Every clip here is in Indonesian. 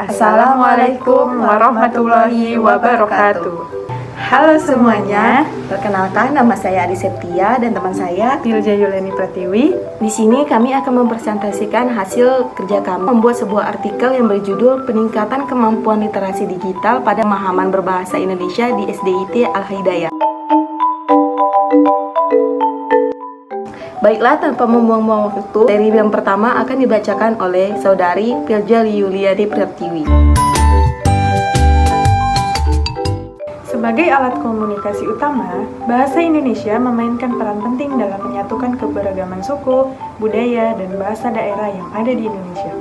Assalamualaikum warahmatullahi wabarakatuh. Halo semuanya, perkenalkan nama saya Adi Septia dan teman saya Tilja Yuleni Pratiwi. Di sini kami akan mempresentasikan hasil kerja kami membuat sebuah artikel yang berjudul Peningkatan Kemampuan Literasi Digital pada Pemahaman Berbahasa Indonesia di SDIT Al-Hidayah. Baiklah, tanpa membuang-buang waktu, seri yang pertama akan dibacakan oleh Saudari Tilja Yuliani Pratiwi. Sebagai alat komunikasi utama, bahasa Indonesia memainkan peran penting dalam menyatukan keberagaman suku, budaya, dan bahasa daerah yang ada di Indonesia.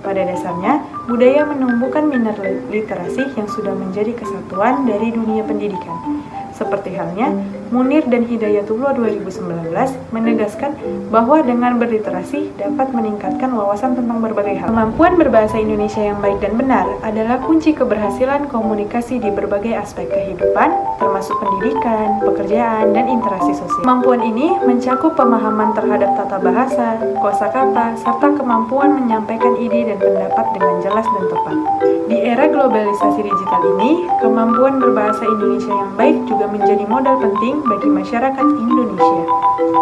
Pada dasarnya, budaya menumbuhkan minat literasi yang sudah menjadi kesatuan dari dunia pendidikan. Seperti halnya, Munir dan Hidayatullah 2019 menegaskan bahwa dengan berliterasi dapat meningkatkan wawasan tentang berbagai hal. Kemampuan berbahasa Indonesia yang baik dan benar adalah kunci keberhasilan komunikasi di berbagai aspek kehidupan, termasuk pendidikan, pekerjaan, dan interaksi sosial. Kemampuan ini mencakup pemahaman terhadap tata bahasa, kosakata, serta kemampuan menyampaikan ide dan pendapat dengan jelas dan tepat. Di era globalisasi digital ini, kemampuan berbahasa Indonesia yang baik juga menjadi modal penting bagi masyarakat Indonesia.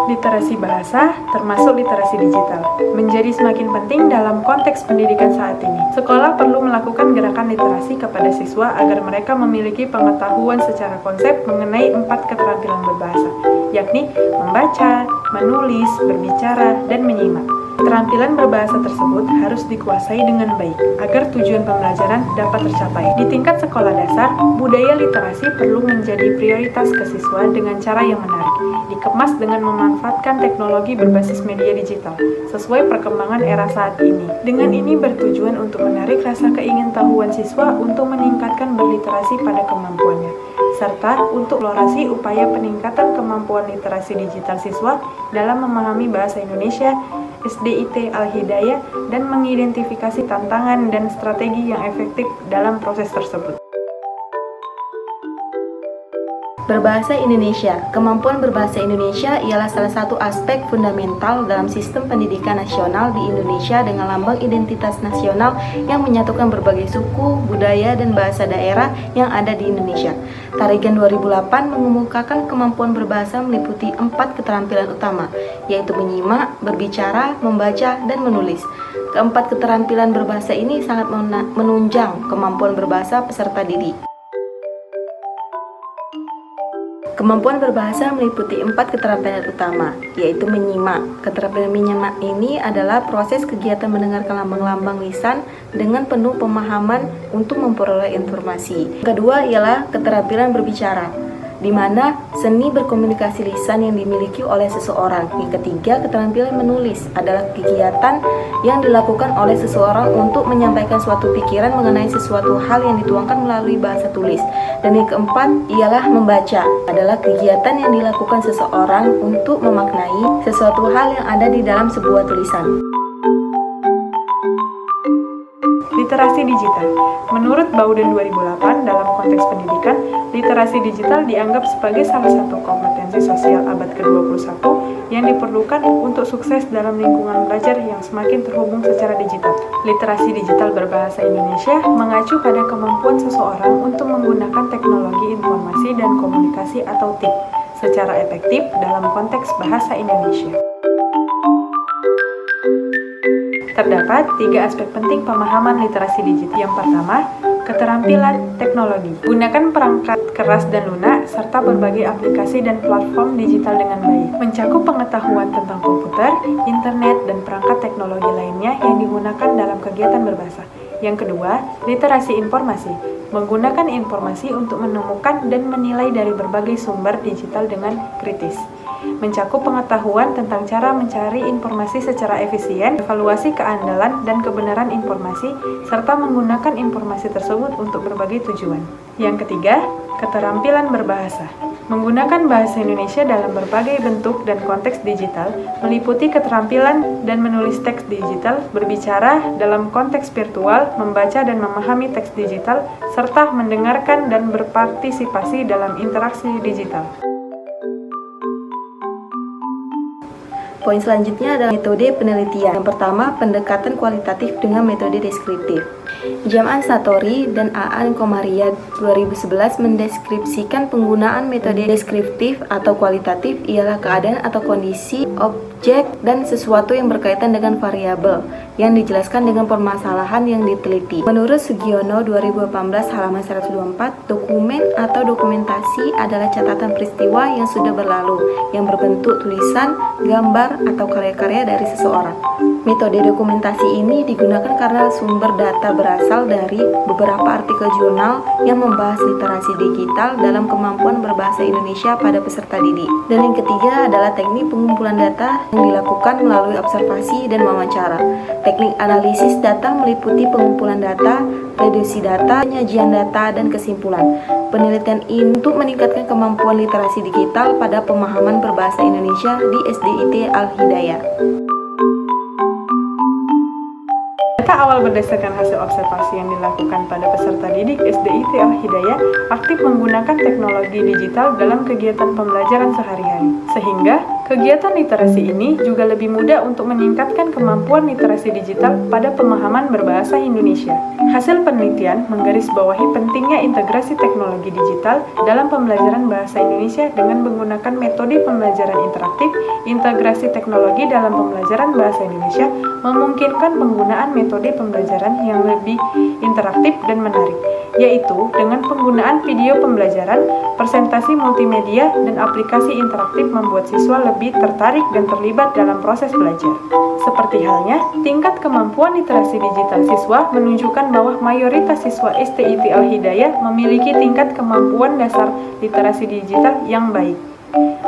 Literasi bahasa, termasuk literasi digital, menjadi semakin penting dalam konteks pendidikan saat ini. Sekolah perlu melakukan gerakan literasi kepada siswa agar mereka memiliki pengetahuan secara konsep mengenai 4 keterampilan berbahasa, yakni membaca, menulis, berbicara, dan menyimak. Keterampilan berbahasa tersebut harus dikuasai dengan baik agar tujuan pembelajaran dapat tercapai. Di tingkat sekolah dasar, budaya literasi perlu menjadi prioritas ke siswa dengan cara yang menarik, dikemas dengan memanfaatkan teknologi berbasis media digital sesuai perkembangan era saat ini. Dengan ini bertujuan untuk menarik rasa keingintahuan siswa untuk meningkatkan berliterasi pada kemampuannya, serta untuk eksplorasi upaya peningkatan kemampuan literasi digital siswa dalam memahami bahasa Indonesia SDIT Al-Hidayah dan mengidentifikasi tantangan dan strategi yang efektif dalam proses tersebut. Berbahasa Indonesia. Kemampuan berbahasa Indonesia ialah salah satu aspek fundamental dalam sistem pendidikan nasional di Indonesia dengan lambang identitas nasional yang menyatukan berbagai suku, budaya, dan bahasa daerah yang ada di Indonesia. Tarigan 2008 mengemukakan kemampuan berbahasa meliputi 4 keterampilan utama, yaitu menyimak, berbicara, membaca, dan menulis. Keempat keterampilan berbahasa ini sangat menunjang kemampuan berbahasa peserta didik. Kemampuan berbahasa meliputi 4 keterampilan utama, yaitu menyimak. Keterampilan menyimak ini adalah proses kegiatan mendengarkan lambang-lambang lisan dengan penuh pemahaman untuk memperoleh informasi. Kedua ialah keterampilan berbicara, di mana seni berkomunikasi lisan yang dimiliki oleh seseorang. Yang ketiga, keterampilan menulis adalah kegiatan yang dilakukan oleh seseorang untuk menyampaikan suatu pikiran mengenai sesuatu hal yang dituangkan melalui bahasa tulis. Dan yang keempat ialah membaca, adalah kegiatan yang dilakukan seseorang untuk memaknai sesuatu hal yang ada di dalam sebuah tulisan. Literasi digital. Menurut Bauden 2008, dalam konteks pendidikan, literasi digital dianggap sebagai salah satu kompetensi sosial abad ke-21 yang diperlukan untuk sukses dalam lingkungan belajar yang semakin terhubung secara digital. Literasi digital berbahasa Indonesia mengacu pada kemampuan seseorang untuk menggunakan teknologi informasi dan komunikasi atau TIK secara efektif dalam konteks bahasa Indonesia. Terdapat 3 aspek penting pemahaman literasi digital. Yang pertama, keterampilan teknologi. Gunakan perangkat keras dan lunak serta berbagai aplikasi dan platform digital dengan baik. Mencakup pengetahuan tentang komputer, internet, dan perangkat teknologi lainnya yang digunakan dalam kegiatan berbahasa. Yang kedua, literasi informasi. Menggunakan informasi untuk menemukan dan menilai dari berbagai sumber digital dengan kritis. Mencakup pengetahuan tentang cara mencari informasi secara efisien, evaluasi keandalan dan kebenaran informasi, serta menggunakan informasi tersebut untuk berbagai tujuan. Yang ketiga, keterampilan berbahasa. Menggunakan bahasa Indonesia dalam berbagai bentuk dan konteks digital meliputi keterampilan dan menulis teks digital, berbicara dalam konteks virtual, membaca dan memahami teks digital, serta mendengarkan dan berpartisipasi dalam interaksi digital. Poin selanjutnya adalah metode penelitian. Yang pertama, pendekatan kualitatif dengan metode deskriptif. Jaman Satori dan Aan Komaria 2011 mendeskripsikan penggunaan metode deskriptif atau kualitatif ialah keadaan atau kondisi, objek, dan sesuatu yang berkaitan dengan variabel yang dijelaskan dengan permasalahan yang diteliti. Menurut Sugiono 2018 halaman 124, dokumen atau dokumentasi adalah catatan peristiwa yang sudah berlalu yang berbentuk tulisan, gambar, atau karya-karya dari seseorang. Metode dokumentasi ini digunakan karena sumber data berasal dari beberapa artikel jurnal yang membahas literasi digital dalam kemampuan berbahasa Indonesia pada peserta didik. Dan yang ketiga adalah teknik pengumpulan data yang dilakukan melalui observasi dan wawancara. Teknik analisis data meliputi pengumpulan data, reduksi data, penyajian data, dan kesimpulan. Penelitian ini untuk meningkatkan kemampuan literasi digital pada pemahaman berbahasa Indonesia di SDIT Al-Hidayah. Data awal berdasarkan hasil observasi yang dilakukan pada peserta didik SDIT Al-Hidayah aktif menggunakan teknologi digital dalam kegiatan pembelajaran sehari-hari. Sehingga, kegiatan literasi ini juga lebih mudah untuk meningkatkan kemampuan literasi digital pada pemahaman berbahasa Indonesia. Hasil penelitian menggarisbawahi pentingnya integrasi teknologi digital dalam pembelajaran bahasa Indonesia dengan menggunakan metode pembelajaran interaktif. Integrasi teknologi dalam pembelajaran bahasa Indonesia memungkinkan penggunaan metode pembelajaran yang lebih interaktif dan menarik, yaitu dengan penggunaan video pembelajaran, presentasi multimedia, dan aplikasi interaktif membuat siswa lebih tertarik dan terlibat dalam proses belajar. Seperti halnya, tingkat kemampuan literasi digital siswa menunjukkan bahwa mayoritas siswa SDIT Al-Hidayah memiliki tingkat kemampuan dasar literasi digital yang baik.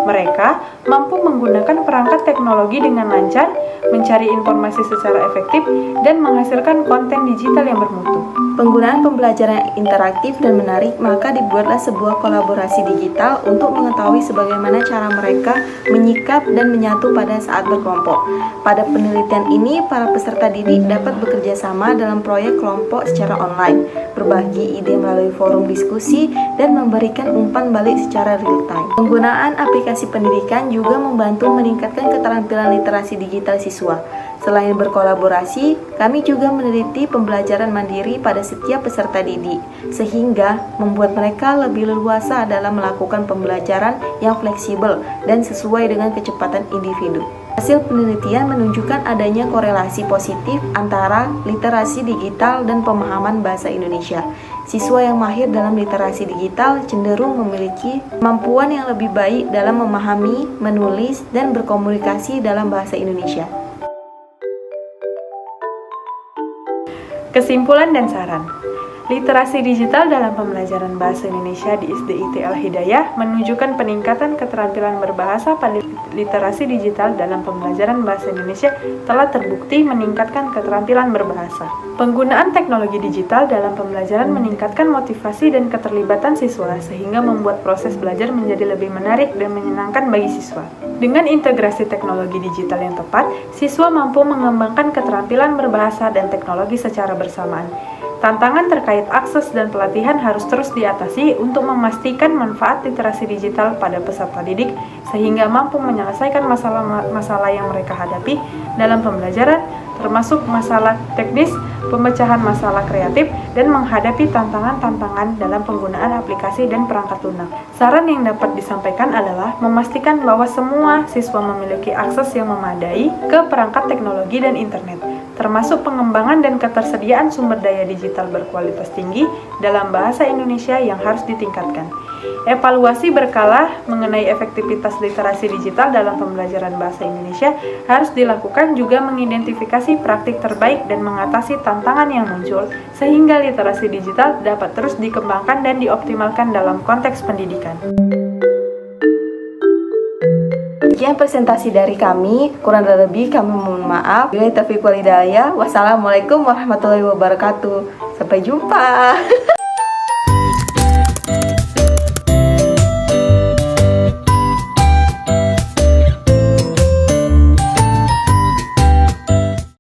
Mereka mampu menggunakan perangkat teknologi dengan lancar, mencari informasi secara efektif, dan menghasilkan konten digital yang bermutu. Penggunaan pembelajaran interaktif dan menarik, maka dibuatlah sebuah kolaborasi digital untuk mengetahui sebagaimana cara mereka menyikap dan menyatu pada saat berkelompok. Pada penelitian ini, para peserta didik dapat bekerja sama dalam proyek kelompok secara online, berbagi ide melalui forum diskusi, dan memberikan umpan balik secara real-time. Penggunaan aplikasi pendidikan juga membantu meningkatkan keterampilan literasi digital siswa. Selain berkolaborasi, kami juga meneliti pembelajaran mandiri pada setiap peserta didik, sehingga membuat mereka lebih leluasa dalam melakukan pembelajaran yang fleksibel dan sesuai dengan kecepatan individu. Hasil penelitian menunjukkan adanya korelasi positif antara literasi digital dan pemahaman bahasa Indonesia. Siswa yang mahir dalam literasi digital cenderung memiliki kemampuan yang lebih baik dalam memahami, menulis, dan berkomunikasi dalam bahasa Indonesia. Kesimpulan dan saran. Literasi digital dalam pembelajaran bahasa Indonesia di SDIT Al-Hidayah menunjukkan peningkatan keterampilan berbahasa pada literasi digital dalam pembelajaran bahasa Indonesia telah terbukti meningkatkan keterampilan berbahasa. Penggunaan teknologi digital dalam pembelajaran meningkatkan motivasi dan keterlibatan siswa sehingga membuat proses belajar menjadi lebih menarik dan menyenangkan bagi siswa. Dengan integrasi teknologi digital yang tepat, siswa mampu mengembangkan keterampilan berbahasa dan teknologi secara bersamaan. Tantangan terkait akses dan pelatihan harus terus diatasi untuk memastikan manfaat literasi digital pada peserta didik sehingga mampu menyelesaikan masalah-masalah yang mereka hadapi dalam pembelajaran, termasuk masalah teknis, pemecahan masalah kreatif, dan menghadapi tantangan-tantangan dalam penggunaan aplikasi dan perangkat lunak. Saran yang dapat disampaikan adalah memastikan bahwa semua siswa memiliki akses yang memadai ke perangkat teknologi dan internet, termasuk pengembangan dan ketersediaan sumber daya digital berkualitas tinggi dalam bahasa Indonesia yang harus ditingkatkan. Evaluasi berkala mengenai efektivitas literasi digital dalam pembelajaran bahasa Indonesia harus dilakukan juga mengidentifikasi praktik terbaik dan mengatasi tantangan yang muncul sehingga literasi digital dapat terus dikembangkan dan dioptimalkan dalam konteks pendidikan. Sekian presentasi dari kami, kurang dan lebih kami mohon maaf. Wassalamualaikum warahmatullahi wabarakatuh. Sampai jumpa.